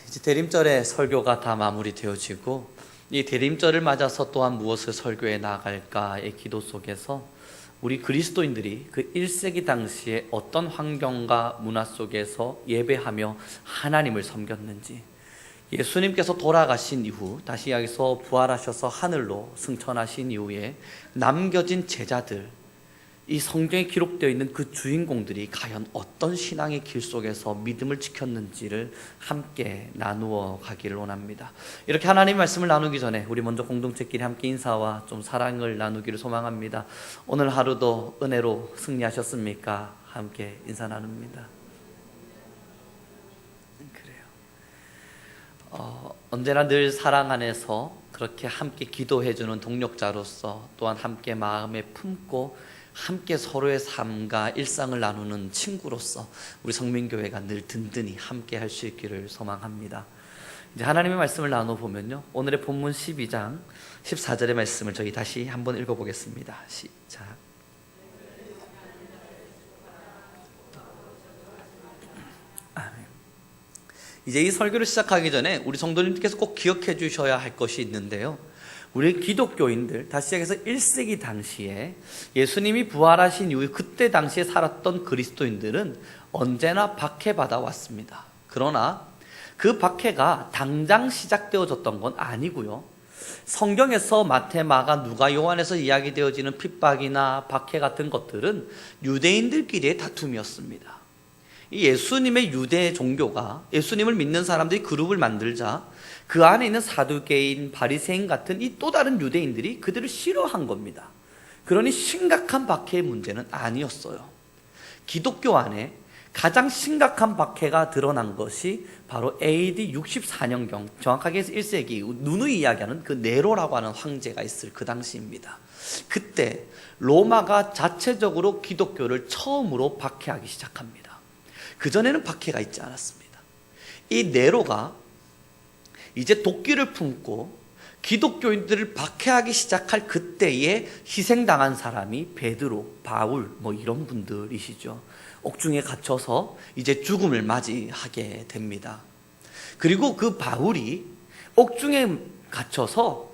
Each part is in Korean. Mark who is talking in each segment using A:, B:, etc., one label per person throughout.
A: 이제 대림절의 설교가 다 마무리되어지고 이 대림절을 맞아서 또한 무엇을 설교해 나갈까의 기도 속에서 우리 그리스도인들이 그 1세기 당시에 어떤 환경과 문화 속에서 예배하며 하나님을 섬겼는지, 예수님께서 돌아가신 이후 다시 여기서 부활하셔서 하늘로 승천하신 이후에 남겨진 제자들, 이 성경에 기록되어 있는 그 주인공들이 과연 어떤 신앙의 길 속에서 믿음을 지켰는지를 함께 나누어 가기를 원합니다. 이렇게 하나님의 말씀을 나누기 전에 우리 먼저 공동체끼리 함께 인사와 좀 사랑을 나누기를 소망합니다. 오늘 하루도 은혜로 승리하셨습니까? 함께 인사 나눕니다. 그래요. 언제나 늘 사랑 안에서 그렇게 함께 기도해주는 동력자로서, 또한 함께 마음에 품고 함께 서로의 삶과 일상을 나누는 친구로서 우리 성민교회가 늘 든든히 함께 할 수 있기를 소망합니다. 이제 하나님의 말씀을 나눠보면요, 오늘의 본문 12장 14절의 말씀을 저희 다시 한번 읽어보겠습니다. 시작. 이제 이 설교를 시작하기 전에 우리 성도님께서 꼭 기억해 주셔야 할 것이 있는데요, 우리 기독교인들, 다시 얘기해서 1세기 당시에 예수님이 부활하신 이후 그때 당시에 살았던 그리스도인들은 언제나 박해받아 왔습니다. 그러나 그 박해가 당장 시작되어졌던 건 아니고요, 성경에서 마태, 마가, 누가, 요한에서 이야기되어지는 핍박이나 박해 같은 것들은 유대인들끼리의 다툼이었습니다. 예수님의 유대 종교가, 예수님을 믿는 사람들이 그룹을 만들자 그 안에 있는 사두개인, 바리새인 같은 이 또 다른 유대인들이 그들을 싫어한 겁니다. 그러니 심각한 박해의 문제는 아니었어요. 기독교 안에 가장 심각한 박해가 드러난 것이 바로 AD 64년경, 정확하게 해서 1세기, 누누이 이야기하는 그 네로라고 하는 황제가 있을 그 당시입니다. 그때 로마가 자체적으로 기독교를 처음으로 박해하기 시작합니다. 그전에는 박해가 있지 않았습니다. 이 네로가 이제 도끼를 품고 기독교인들을 박해하기 시작할 그때에 희생당한 사람이 베드로, 바울 이런 분들이시죠. 옥중에 갇혀서 이제 죽음을 맞이하게 됩니다. 그리고 그 바울이 옥중에 갇혀서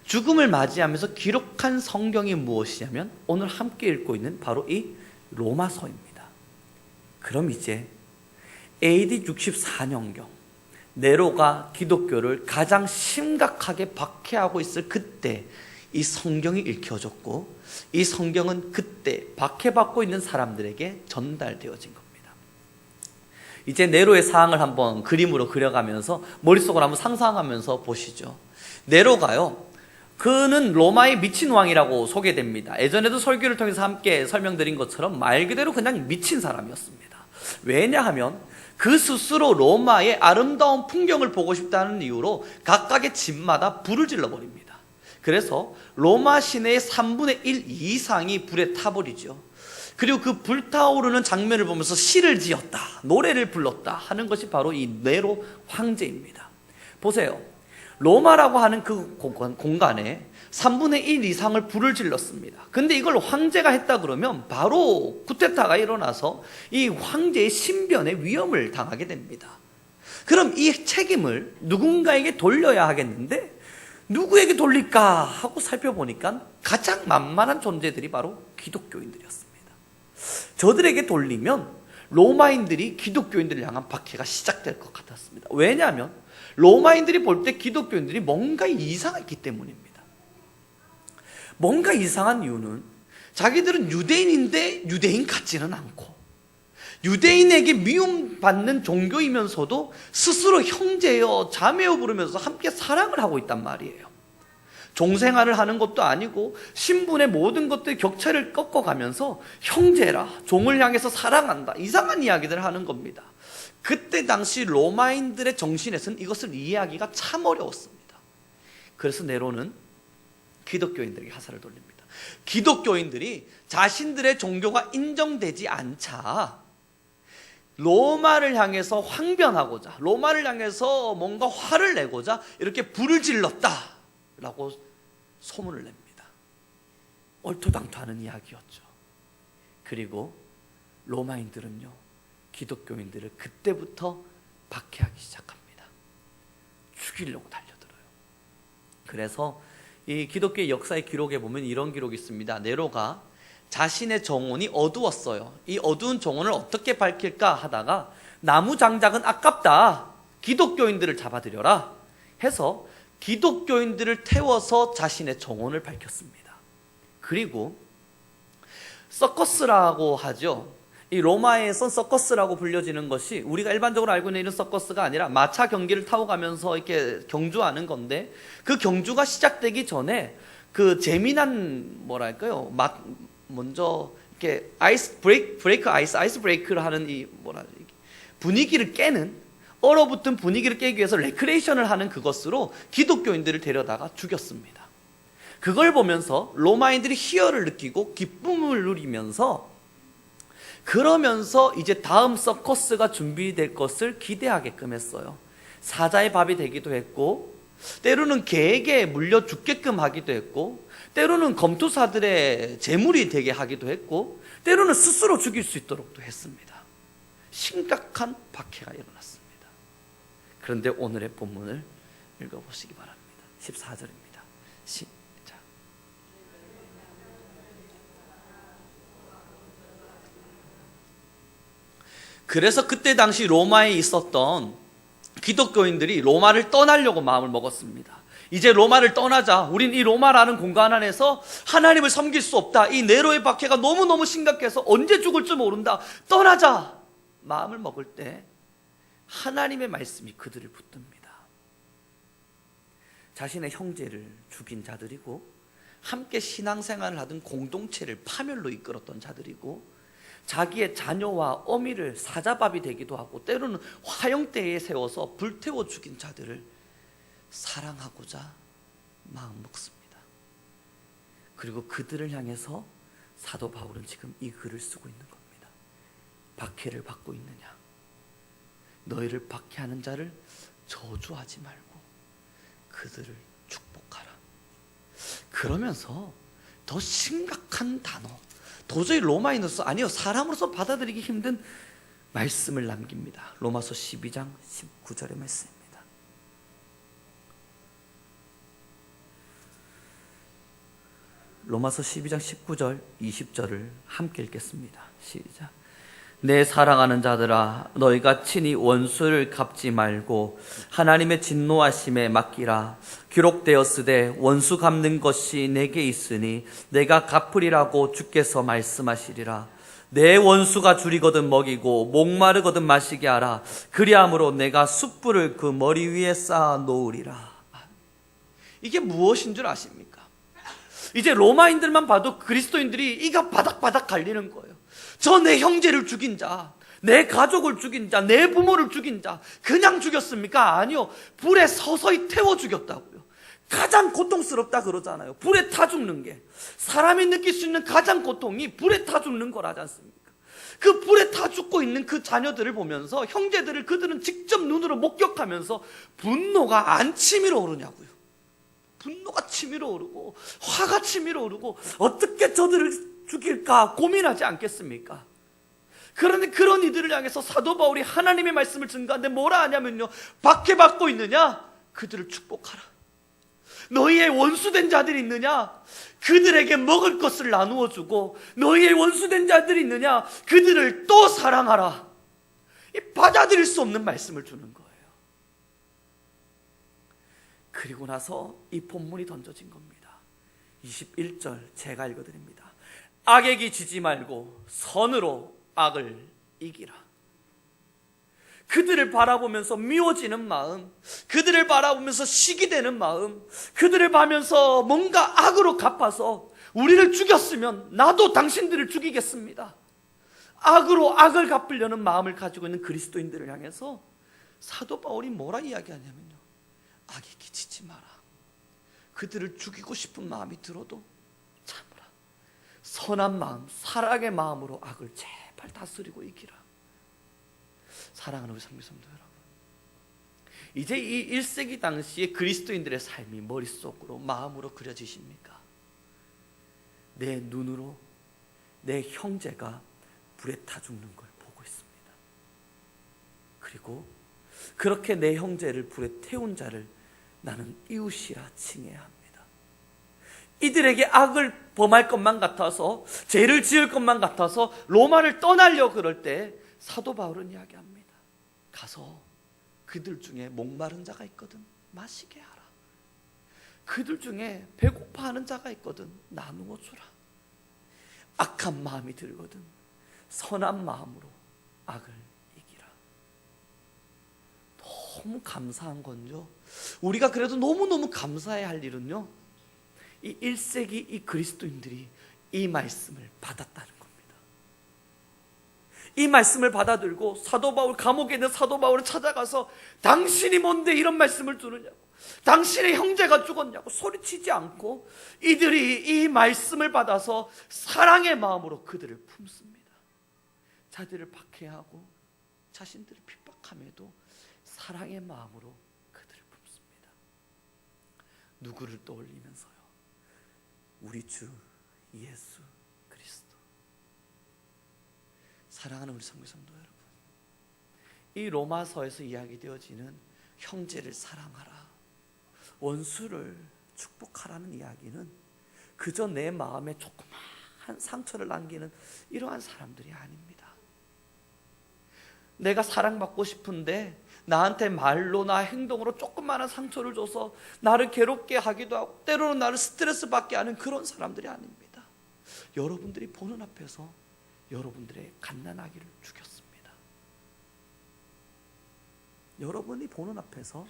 A: 죽음을 맞이하면서 기록한 성경이 무엇이냐면 오늘 함께 읽고 있는 바로 이 로마서입니다. 그럼 이제 AD 64년경 네로가 기독교를 가장 심각하게 박해하고 있을 그때 이 성경이 읽혀졌고, 이 성경은 그때 박해받고 있는 사람들에게 전달되어진 겁니다. 이제 네로의 상황을 한번 그림으로 그려가면서 머릿속으로 한번 상상하면서 보시죠. 네로가요, 그는 로마의 미친 왕이라고 소개됩니다. 예전에도 설교를 통해서 함께 설명드린 것처럼 말 그대로 그냥 미친 사람이었습니다. 왜냐하면 그 스스로 로마의 아름다운 풍경을 보고 싶다는 이유로 각각의 집마다 불을 질러버립니다. 그래서 로마 시내의 3분의 1 이상이 불에 타버리죠. 그리고 그 불타오르는 장면을 보면서 시를 지었다, 노래를 불렀다 하는 것이 바로 이 네로 황제입니다. 보세요. 로마라고 하는 그 공간에 3분의 1 이상을 불을 질렀습니다. 근데 이걸 황제가 했다 그러면 바로 쿠데타가 일어나서 이 황제의 신변에 위험을 당하게 됩니다. 그럼 이 책임을 누군가에게 돌려야 하겠는데 누구에게 돌릴까 하고 살펴보니까 가장 만만한 존재들이 바로 기독교인들이었습니다. 저들에게 돌리면 로마인들이 기독교인들을 향한 박해가 시작될 것 같았습니다. 왜냐하면 로마인들이 볼 때 기독교인들이 뭔가 이상했기 때문입니다. 뭔가 이상한 이유는 자기들은 유대인인데 유대인 같지는 않고, 유대인에게 미움받는 종교이면서도 스스로 형제여 자매여 부르면서 함께 사랑을 하고 있단 말이에요. 종생활을 하는 것도 아니고 신분의 모든 것들의 격차를 꺾어가면서 형제라, 종을 향해서 사랑한다, 이상한 이야기들을 하는 겁니다. 그때 당시 로마인들의 정신에서는 이것을 이해하기가 참 어려웠습니다. 그래서 네로는 기독교인들에게 화살을 돌립니다. 기독교인들이 자신들의 종교가 인정되지 않자 로마를 향해서 황변하고자, 로마를 향해서 뭔가 화를 내고자 이렇게 불을 질렀다라고 소문을 냅니다. 얼토당토하는 이야기였죠. 그리고 로마인들은요, 기독교인들을 그때부터 박해하기 시작합니다. 죽이려고 달려들어요. 그래서 이 기독교의 역사의 기록에 보면 이런 기록이 있습니다. 네로가 자신의 정원이 어두웠어요. 이 어두운 정원을 어떻게 밝힐까 하다가 나무 장작은 아깝다, 기독교인들을 잡아들여라 해서 기독교인들을 태워서 자신의 정원을 밝혔습니다. 그리고 서커스라고 하죠. 이 로마에선 서커스라고 불려지는 것이 우리가 일반적으로 알고 있는 서커스가 아니라 마차 경기를 타고 가면서 이렇게 경주하는 건데, 그 경주가 시작되기 전에 그 재미난 뭐랄까요, 먼저 이렇게 아이스 브레이크를 하는 이 분위기를 깨는, 얼어붙은 분위기를 깨기 위해서 레크레이션을 하는 그것으로 기독교인들을 데려다가 죽였습니다. 그걸 보면서 로마인들이 희열을 느끼고 기쁨을 누리면서, 그러면서 이제 다음 서커스가 준비될 것을 기대하게끔 했어요. 사자의 밥이 되기도 했고, 때로는 개에게 물려 죽게끔 하기도 했고, 때로는 검투사들의 제물이 되게 하기도 했고, 때로는 스스로 죽일 수 있도록도 했습니다. 심각한 박해가 일어났습니다. 그런데 오늘의 본문을 읽어보시기 바랍니다. 14절입니다. 시작. 그래서 그때 당시 로마에 있었던 기독교인들이 로마를 떠나려고 마음을 먹었습니다. 이제 로마를 떠나자. 우린 이 로마라는 공간 안에서 하나님을 섬길 수 없다. 이 네로의 박해가 너무너무 심각해서 언제 죽을지 모른다. 떠나자. 마음을 먹을 때 하나님의 말씀이 그들을 붙듭니다. 자신의 형제를 죽인 자들이고, 함께 신앙생활을 하던 공동체를 파멸로 이끌었던 자들이고, 자기의 자녀와 어미를 사자밥이 되기도 하고, 때로는 화형대에 세워서 불태워 죽인 자들을 사랑하고자 마음 먹습니다. 그리고 그들을 향해서 사도 바울은 지금 이 글을 쓰고 있는 겁니다. 박해를 받고 있느냐? 너희를 박해하는 자를 저주하지 말고 그들을 축복하라. 그러면서 더 심각한 단어, 도저히 로마인으로서, 아니요, 사람으로서 받아들이기 힘든 말씀을 남깁니다. 로마서 12장 19절의 말씀입니다. 로마서 12장 19절 20절을 함께 읽겠습니다. 시작. 내 사랑하는 자들아, 너희가 친히 원수를 갚지 말고 하나님의 진노하심에 맡기라. 기록되었으되 원수 갚는 것이 내게 있으니 내가 갚으리라고 주께서 말씀하시리라. 내 원수가 줄이거든 먹이고 목마르거든 마시게 하라. 그리함으로 내가 숯불을 그 머리 위에 쌓아 놓으리라. 이게 무엇인 줄 아십니까? 이제 로마인들만 봐도 그리스도인들이 이가 바닥바닥 갈리는 거예요. 저 내 형제를 죽인 자, 내 가족을 죽인 자, 내 부모를 죽인 자 그냥 죽였습니까? 아니요. 불에 서서히 태워 죽였다고요. 가장 고통스럽다 그러잖아요. 불에 타 죽는 게 사람이 느낄 수 있는 가장 고통이 불에 타 죽는 거라지 않습니까? 그 불에 타 죽고 있는 그 자녀들을 보면서, 형제들을 그들은 직접 눈으로 목격하면서 분노가 안 치밀어 오르냐고요. 분노가 치밀어 오르고 화가 치밀어 오르고 어떻게 저들을 죽일까 고민하지 않겠습니까? 그런데 그런 이들을 향해서 사도 바울이 하나님의 말씀을 증거하는데 뭐라 하냐면요, 박해받고 있느냐? 그들을 축복하라. 너희의 원수된 자들이 있느냐? 그들에게 먹을 것을 나누어 주고, 너희의 원수된 자들이 있느냐? 그들을 또 사랑하라. 이 받아들일 수 없는 말씀을 주는 거예요. 그리고 나서 이 본문이 던져진 겁니다. 21절 제가 읽어드립니다. 악에게 지지 말고 선으로 악을 이기라. 그들을 바라보면서 미워지는 마음, 그들을 바라보면서 시기되는 마음, 그들을 보면서 뭔가 악으로 갚아서 우리를 죽였으면 나도 당신들을 죽이겠습니다. 악으로 악을 갚으려는 마음을 가지고 있는 그리스도인들을 향해서 사도 바울이 뭐라 이야기하냐면요, 악에 기치지 마라. 그들을 죽이고 싶은 마음이 들어도 참으라. 선한 마음, 사랑의 마음으로 악을 제발 다스리고 이기라. 사랑하는 우리 성도 여러분, 이제 이 1세기 당시의 그리스도인들의 삶이 머릿속으로, 마음으로 그려지십니까? 내 눈으로 내 형제가 불에 타 죽는 걸 보고 있습니다. 그리고 그렇게 내 형제를 불에 태운 자를 나는 이웃이라 칭해야 합니다. 이들에게 악을 범할 것만 같아서, 죄를 지을 것만 같아서 로마를 떠나려 그럴 때 사도 바울은 이야기합니다. 가서 그들 중에 목마른 자가 있거든 마시게 하라. 그들 중에 배고파하는 자가 있거든 나누어 주라. 악한 마음이 들거든 선한 마음으로 악을 이기라. 너무 감사한 건요, 우리가 그래도 너무너무 감사해야 할 일은요, 이 1세기 이 그리스도인들이 이 말씀을 받았다는 겁니다. 이 말씀을 받아들고 사도 바울, 감옥에 있는 사도 바울을 찾아가서 당신이 뭔데 이런 말씀을 주느냐고, 당신의 형제가 죽었냐고 소리치지 않고 이들이 이 말씀을 받아서 사랑의 마음으로 그들을 품습니다. 자들을 박해하고 자신들을 핍박함에도 사랑의 마음으로 그들을 품습니다. 누구를 떠올리면서요? 우리 주 예수 그리스도. 사랑하는 우리 성도 여러분, 이 로마서에서 이야기되어지는 형제를 사랑하라, 원수를 축복하라는 이야기는 그저 내 마음에 조그마한 상처를 남기는 이러한 사람들이 아닙니다. 내가 사랑받고 싶은데 나한테 말로나 행동으로 조그마한 상처를 줘서 나를 괴롭게 하기도 하고 때로는 나를 스트레스 받게 하는 그런 사람들이 아닙니다. 여러분들이 보는 앞에서 여러분들의 갓난아기를 죽였습니다. 여러분이 보는 앞에서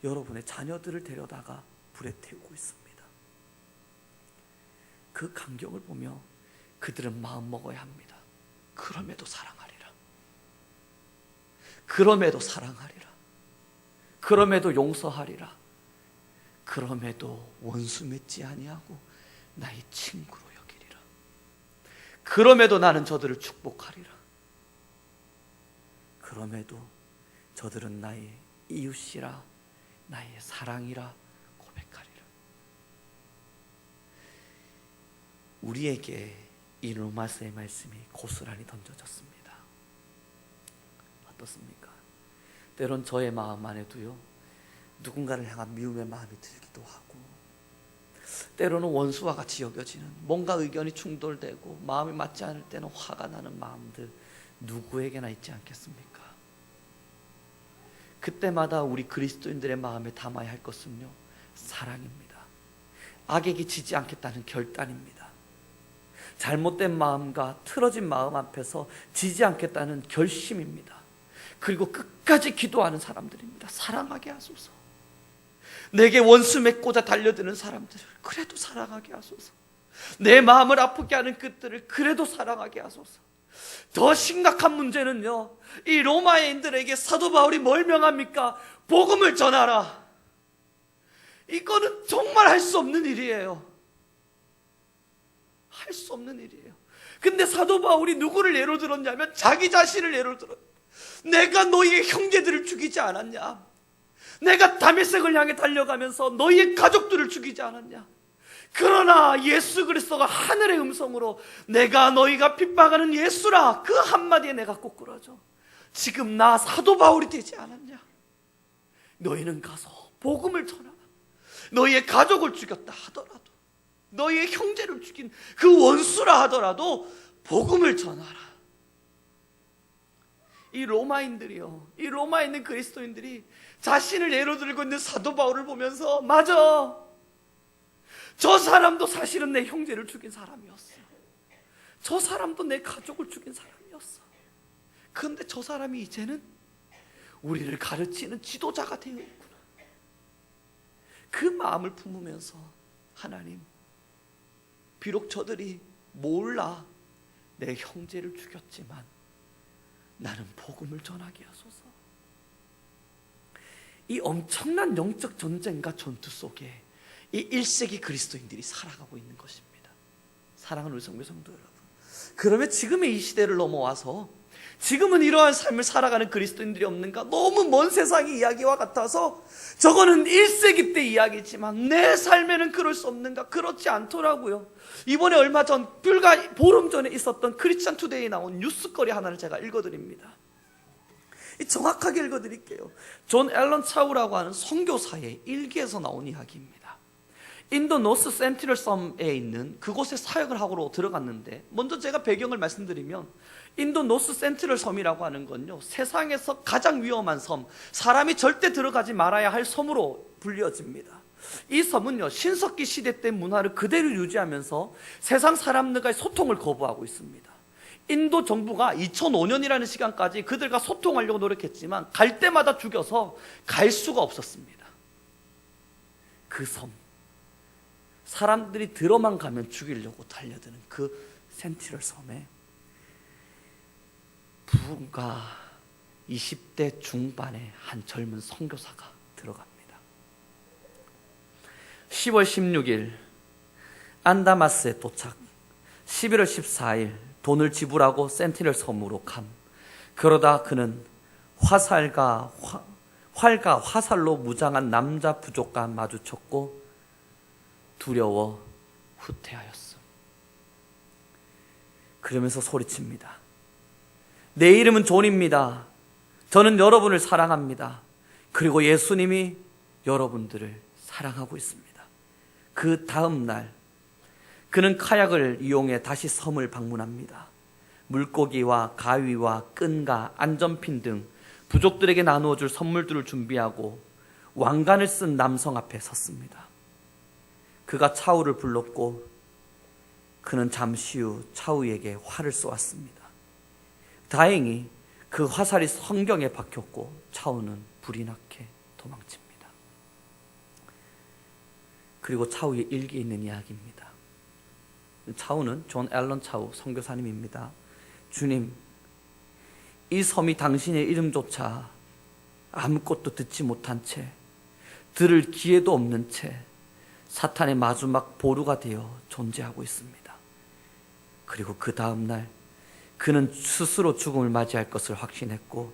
A: 여러분의 자녀들을 데려다가 불에 태우고 있습니다. 그 광경을 보며 그들은 마음 먹어야 합니다. 그럼에도 사랑하리라. 그럼에도 사랑하리라. 그럼에도 용서하리라. 그럼에도 원수 맺지 아니하고 나의 친구로 여기리라. 그럼에도 나는 저들을 축복하리라. 그럼에도 저들은 나의 이웃이라, 나의 사랑이라 고백하리라. 우리에게 이 로마서의 말씀이 고스란히 던져졌습니다. 어떻습니까? 때론 저의 마음 안에도요, 누군가를 향한 미움의 마음이 들기도 하고, 때로는 원수와 같이 여겨지는, 뭔가 의견이 충돌되고 마음이 맞지 않을 때는 화가 나는 마음들 누구에게나 있지 않겠습니까? 그때마다 우리 그리스도인들의 마음에 담아야 할 것은요, 사랑입니다. 악에게 지지 않겠다는 결단입니다. 잘못된 마음과 틀어진 마음 앞에서 지지 않겠다는 결심입니다. 그리고 끝까지 기도하는 사람들입니다. 사랑하게 하소서. 내게 원수 맺고자 달려드는 사람들을 그래도 사랑하게 하소서. 내 마음을 아프게 하는 그들을 그래도 사랑하게 하소서. 더 심각한 문제는요, 이 로마인들에게 사도 바울이 뭘 명합니까? 복음을 전하라. 이거는 정말 할 수 없는 일이에요. 할 수 없는 일이에요. 근데 사도 바울이 누구를 예로 들었냐면 자기 자신을 예로 들어요. 내가 너희의 형제들을 죽이지 않았냐? 내가 다메섹을 향해 달려가면서 너희의 가족들을 죽이지 않았냐? 그러나 예수 그리스도가 하늘의 음성으로 내가 너희가 핍박하는 예수라, 그 한마디에 내가 꼬꾸라져. 지금 나 사도 바울이 되지 않았냐? 너희는 가서 복음을 전하라. 너희의 가족을 죽였다 하더라도, 너희의 형제를 죽인 그 원수라 하더라도 복음을 전하라. 이 로마인들이요, 이 로마에 있는 그리스도인들이 자신을 예로 들고 있는 사도 바울을 보면서, 맞아, 저 사람도 사실은 내 형제를 죽인 사람이었어. 저 사람도 내 가족을 죽인 사람이었어. 그런데 저 사람이 이제는 우리를 가르치는 지도자가 되어 있구나. 그 마음을 품으면서, 하나님, 비록 저들이 몰라 내 형제를 죽였지만 나는 복음을 전하게 하소서. 이 엄청난 영적 전쟁과 전투 속에 이 1세기 그리스도인들이 살아가고 있는 것입니다. 사랑하는 우리 성도 여러분, 그러면 지금의 이 시대를 넘어와서 지금은 이러한 삶을 살아가는 그리스도인들이 없는가? 너무 먼 세상의 이야기와 같아서 저거는 1세기 때 이야기지만 내 삶에는 그럴 수 없는가? 그렇지 않더라고요. 이번에 얼마 전, 불과 보름 전에 있었던 크리스찬 투데이에 나온 뉴스거리 하나를 제가 읽어드립니다. 정확하게 읽어드릴게요. 존 앨런 차우라고 하는 선교사의 일기에서 나온 이야기입니다. 인도 노스 센트럴 섬에 있는 그곳에 사역을 하러 들어갔는데, 먼저 제가 배경을 말씀드리면, 인도 노스 센트럴 섬이라고 하는 건요, 세상에서 가장 위험한 섬, 사람이 절대 들어가지 말아야 할 섬으로 불려집니다. 이 섬은요, 신석기 시대 때 문화를 그대로 유지하면서 세상 사람들과의 소통을 거부하고 있습니다. 인도 정부가 2005년이라는 시간까지 그들과 소통하려고 노력했지만 갈 때마다 죽여서 갈 수가 없었습니다. 그 섬, 사람들이 들어만 가면 죽이려고 달려드는 그 센트럴 섬에 불과 20대 중반의 한 젊은 선교사가 들어갑니다. 10월 16일 안다마스에 도착, 11월 14일 돈을 지불하고 센티넬 섬으로 감. 그러다 그는 활과 화살로 무장한 남자 부족과 마주쳤고 두려워 후퇴하였어. 그러면서 소리칩니다. 내 이름은 존입니다. 저는 여러분을 사랑합니다. 그리고 예수님이 여러분들을 사랑하고 있습니다. 그 다음 날 그는 카약을 이용해 다시 섬을 방문합니다. 물고기와 가위와 끈과 안전핀 등 부족들에게 나누어 줄 선물들을 준비하고 왕관을 쓴 남성 앞에 섰습니다. 그가 차우를 불렀고 그는 잠시 후 차우에게 활을 쏘았습니다. 다행히 그 화살이 성경에 박혔고 차우는 불이 나게 도망칩니다. 그리고 차우의 일기에 있는 이야기입니다. 차우는 존 앨런 차우 선교사님입니다. 주님, 이 섬이 당신의 이름조차 아무것도 듣지 못한 채, 들을 기회도 없는 채 사탄의 마지막 보루가 되어 존재하고 있습니다. 그리고 그 다음 날 그는 스스로 죽음을 맞이할 것을 확신했고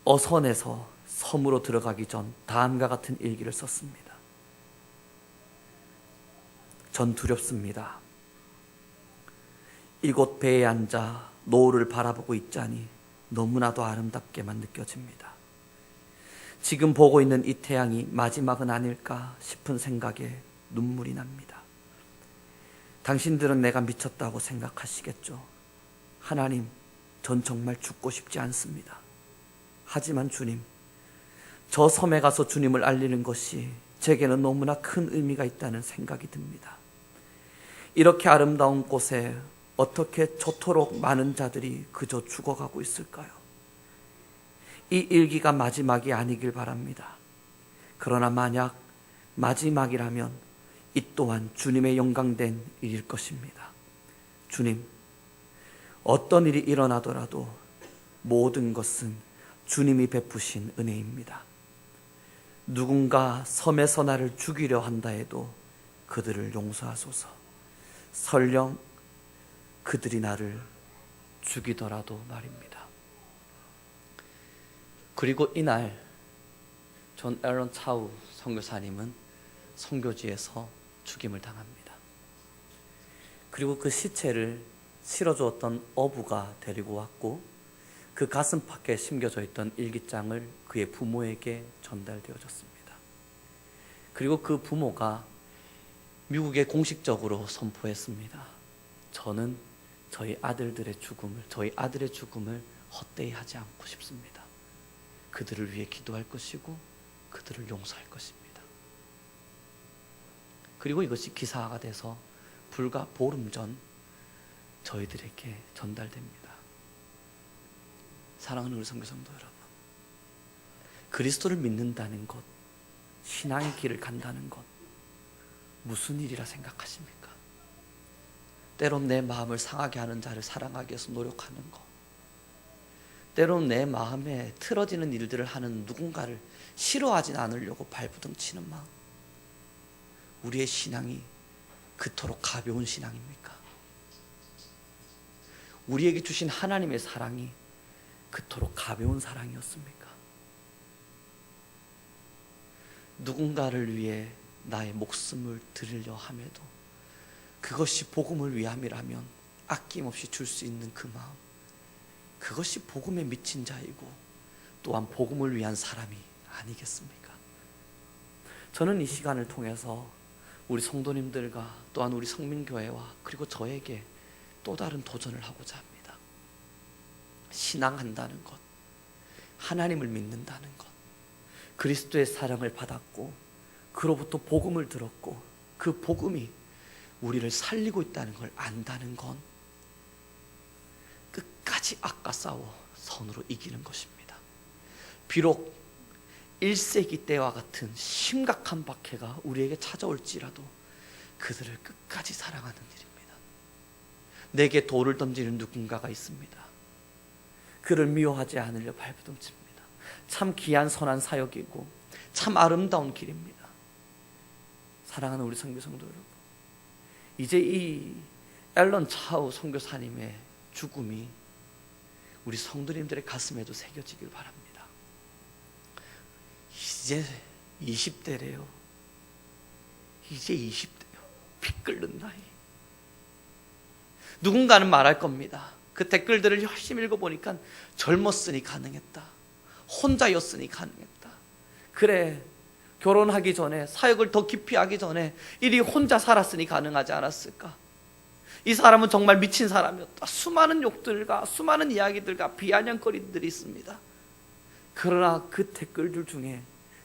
A: 어선에서 섬으로 들어가기 전 다음과 같은 일기를 썼습니다. 전 두렵습니다. 이곳 배에 앉아 노을을 바라보고 있자니 너무나도 아름답게만 느껴집니다. 지금 보고 있는 이 태양이 마지막은 아닐까 싶은 생각에 눈물이 납니다. 당신들은 내가 미쳤다고 생각하시겠죠. 하나님, 전 정말 죽고 싶지 않습니다. 하지만 주님, 저 섬에 가서 주님을 알리는 것이 제게는 너무나 큰 의미가 있다는 생각이 듭니다. 이렇게 아름다운 곳에 어떻게 저토록 많은 자들이 그저 죽어가고 있을까요? 이 일기가 마지막이 아니길 바랍니다. 그러나 만약 마지막이라면 이 또한 주님의 영광된 일일 것입니다. 주님, 어떤 일이 일어나더라도 모든 것은 주님이 베푸신 은혜입니다. 누군가 섬에서 나를 죽이려 한다 해도 그들을 용서하소서. 설령 그들이 나를 죽이더라도 말입니다. 그리고 이날 존 앨런 차우 선교사님은 선교지에서 죽임을 당합니다. 그리고 그 시체를 실어주었던 어부가 데리고 왔고 그 가슴팍에 심겨져 있던 일기장을 그의 부모에게 전달되어졌습니다. 그리고 그 부모가 미국에 공식적으로 선포했습니다. 저는 저희 아들의 죽음을 헛되이 하지 않고 싶습니다. 그들을 위해 기도할 것이고 그들을 용서할 것입니다. 그리고 이것이 기사화가 돼서 불과 보름 전 저희들에게 전달됩니다. 사랑하는 우리 선교성도 여러분, 그리스도를 믿는다는 것, 신앙의 길을 간다는 것, 무슨 일이라 생각하십니까? 때론 내 마음을 상하게 하는 자를 사랑하기 위해서 노력하는 것, 때론 내 마음에 틀어지는 일들을 하는 누군가를 싫어하진 않으려고 발부둥치는 마음, 우리의 신앙이 그토록 가벼운 신앙입니까? 우리에게 주신 하나님의 사랑이 그토록 가벼운 사랑이었습니까? 누군가를 위해 나의 목숨을 드리려 함에도 그것이 복음을 위함이라면 아낌없이 줄 수 있는 그 마음, 그것이 복음에 미친 자이고 또한 복음을 위한 사람이 아니겠습니까? 저는 이 시간을 통해서 우리 성도님들과 또한 우리 성민교회와 그리고 저에게 또 다른 도전을 하고자 합니다. 신앙한다는 것, 하나님을 믿는다는 것, 그리스도의 사랑을 받았고 그로부터 복음을 들었고 그 복음이 우리를 살리고 있다는 걸 안다는 건 끝까지 악과 싸워 선으로 이기는 것입니다. 비록 1세기 때와 같은 심각한 박해가 우리에게 찾아올지라도 그들을 끝까지 사랑하는 일입니다. 내게 돌을 던지는 누군가가 있습니다. 그를 미워하지 않으려 발부둥칩니다. 참 귀한 선한 사역이고 참 아름다운 길입니다. 사랑하는 우리 선교 성도 여러분, 이제 이 앨런 차우 선교사님의 죽음이 우리 성도님들의 가슴에도 새겨지길 바랍니다. 이제 20대래요. 이제 20대요. 피 끓는 나이. 누군가는 말할 겁니다. 그 댓글들을 열심히 읽어보니까 젊었으니 가능했다. 혼자였으니 가능했다. 그래, 결혼하기 전에, 사역을 더 깊이 하기 전에 이리 혼자 살았으니 가능하지 않았을까? 이 사람은 정말 미친 사람이었다. 수많은 욕들과 수많은 이야기들과 비아냥거리들이 있습니다. 그러나 그 댓글들 중에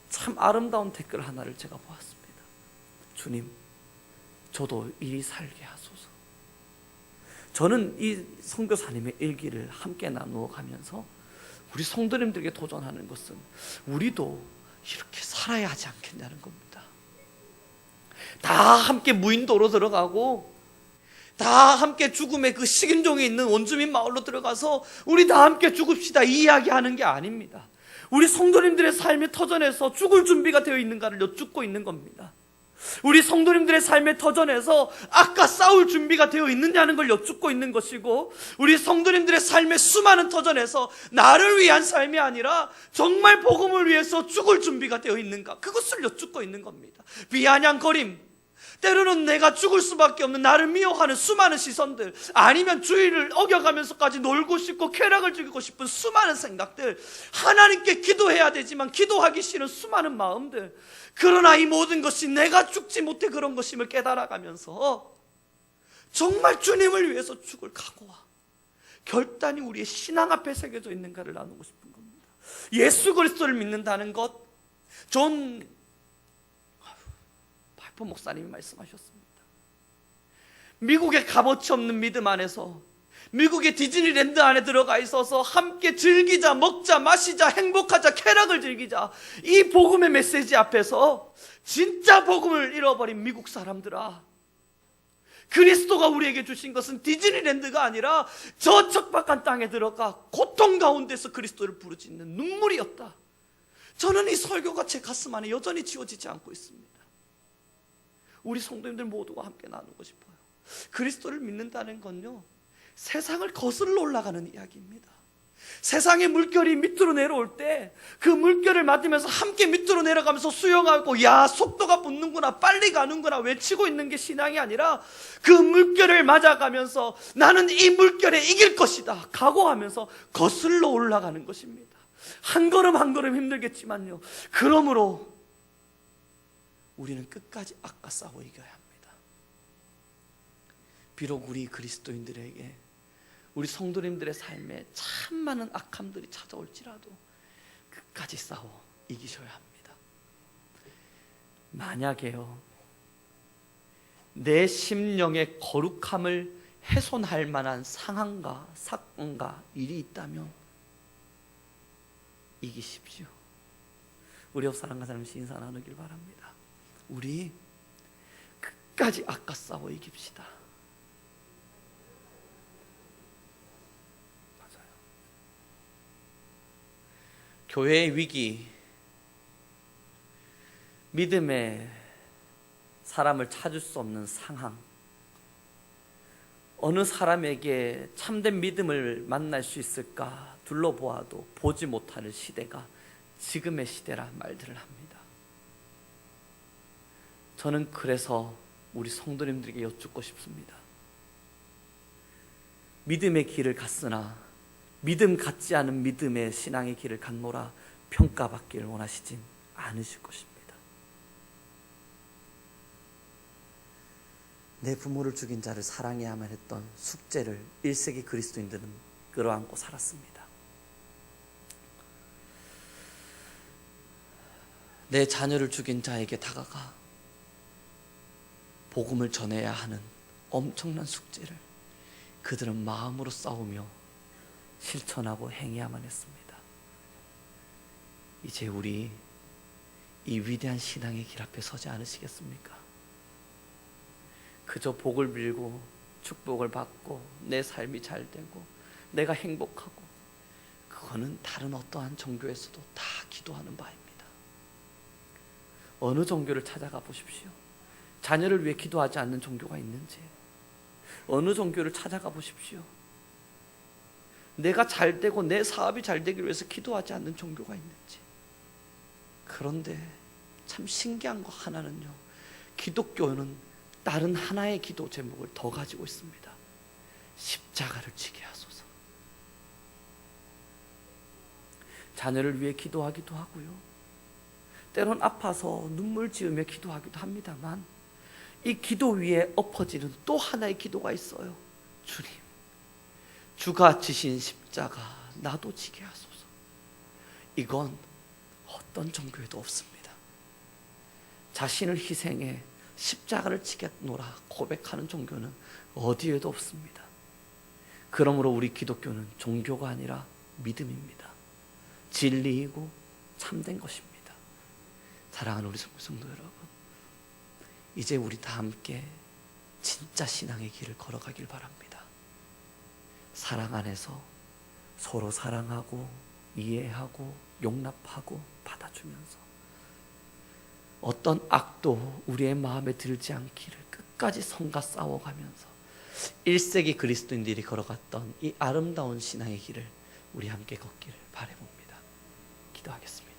A: 참 아름다운 댓글 하나를 제가 보았습니다. 주님, 저도 이리 살게 하소서. 저는 이 선교사님의 일기를 함께 나누어 가면서 우리 성도님들에게 도전하는 것은 우리도 이렇게 살아야 하지 않겠냐는 겁니다. 다 함께 무인도로 들어가고 다 함께 죽음의 그 식인종에 있는 원주민 마을로 들어가서 우리 다 함께 죽읍시다 이 이야기하는 게 아닙니다. 우리 성도님들의 삶의 터전에서 죽을 준비가 되어 있는가를 여쭙고 있는 겁니다. 우리 성도님들의 삶의 터전에서 악과 싸울 준비가 되어 있느냐는 걸 여쭙고 있는 것이고, 우리 성도님들의 삶의 수많은 터전에서 나를 위한 삶이 아니라 정말 복음을 위해서 죽을 준비가 되어 있는가, 그것을 여쭙고 있는 겁니다. 비아냥거림, 때로는 내가 죽을 수밖에 없는 나를 미워하는 수많은 시선들, 아니면 주의를 어겨가면서까지 놀고 싶고 쾌락을 즐기고 싶은 수많은 생각들, 하나님께 기도해야 되지만 기도하기 싫은 수많은 마음들, 그러나 이 모든 것이 내가 죽지 못해 그런 것임을 깨달아가면서 정말 주님을 위해서 죽을 각오와 결단이 우리의 신앙 앞에 새겨져 있는가를 나누고 싶은 겁니다. 예수 그리스도를 믿는다는 것, 존 발포 목사님이 말씀하셨습니다. 미국의 값어치 없는 믿음 안에서, 미국의 디즈니랜드 안에 들어가 있어서 함께 즐기자, 먹자, 마시자, 행복하자, 쾌락을 즐기자, 이 복음의 메시지 앞에서 진짜 복음을 잃어버린 미국 사람들아, 그리스도가 우리에게 주신 것은 디즈니랜드가 아니라 저 척박한 땅에 들어가 고통 가운데서 그리스도를 부르짖는 눈물이었다. 저는 이 설교가 제 가슴 안에 여전히 지워지지 않고 있습니다. 우리 성도님들 모두가 함께 나누고 싶어요. 그리스도를 믿는다는 건요, 세상을 거슬러 올라가는 이야기입니다. 세상의 물결이 밑으로 내려올 때 그 물결을 맞으면서 함께 밑으로 내려가면서 수영하고, 야, 속도가 붙는구나, 빨리 가는구나 외치고 있는 게 신앙이 아니라, 그 물결을 맞아가면서 나는 이 물결에 이길 것이다 각오하면서 거슬러 올라가는 것입니다. 한 걸음 한 걸음 힘들겠지만요, 그러므로 우리는 끝까지 악과 싸워 이겨야 합니다. 비록 우리 그리스도인들에게, 우리 성도님들의 삶에 참 많은 악함들이 찾아올지라도 끝까지 싸워 이기셔야 합니다. 만약에요, 내 심령의 거룩함을 훼손할 만한 상황과 사건과 일이 있다면 이기십시오. 우리 옆 사람과 잠시 인사 나누길 바랍니다. 우리 끝까지 악과 싸워 이깁시다. 맞아요. 교회의 위기, 믿음의 사람을 찾을 수 없는 상황, 어느 사람에게 참된 믿음을 만날 수 있을까 둘러보아도 보지 못하는 시대가 지금의 시대라 말들을 합니다. 저는 그래서 우리 성도님들에게 여쭙고 싶습니다. 믿음의 길을 갔으나 믿음 같지 않은 믿음의 신앙의 길을 갔노라 평가받기를 원하시진 않으실 것입니다. 내 부모를 죽인 자를 사랑해야만 했던 숙제를 1세기 그리스도인들은 끌어안고 살았습니다. 내 자녀를 죽인 자에게 다가가 복음을 전해야 하는 엄청난 숙제를 그들은 마음으로 싸우며 실천하고 행해야만 했습니다. 이제 우리 이 위대한 신앙의 길 앞에 서지 않으시겠습니까? 그저 복을 빌고 축복을 받고 내 삶이 잘 되고 내가 행복하고, 그거는 다른 어떠한 종교에서도 다 기도하는 바입니다. 어느 종교를 찾아가 보십시오. 자녀를 위해 기도하지 않는 종교가 있는지, 어느 종교를 찾아가 보십시오. 내가 잘 되고 내 사업이 잘 되기 위해서 기도하지 않는 종교가 있는지. 그런데 참 신기한 거 하나는요, 기독교는 다른 하나의 기도 제목을 더 가지고 있습니다. 십자가를 지게 하소서. 자녀를 위해 기도하기도 하고요, 때론 아파서 눈물 지으며 기도하기도 합니다만, 이 기도 위에 엎어지는 또 하나의 기도가 있어요. 주님, 주가 지신 십자가 나도 지게 하소서. 이건 어떤 종교에도 없습니다. 자신을 희생해 십자가를 지겠노라 고백하는 종교는 어디에도 없습니다. 그러므로 우리 기독교는 종교가 아니라 믿음입니다. 진리이고 참된 것입니다. 사랑하는 우리 성도 여러분, 이제 우리 다 함께 진짜 신앙의 길을 걸어가길 바랍니다. 사랑 안에서 서로 사랑하고 이해하고 용납하고 받아주면서 어떤 악도 우리의 마음에 들지 않기를 끝까지 성과 싸워가면서 1세기 그리스도인들이 걸어갔던 이 아름다운 신앙의 길을 우리 함께 걷기를 바라봅니다. 기도하겠습니다.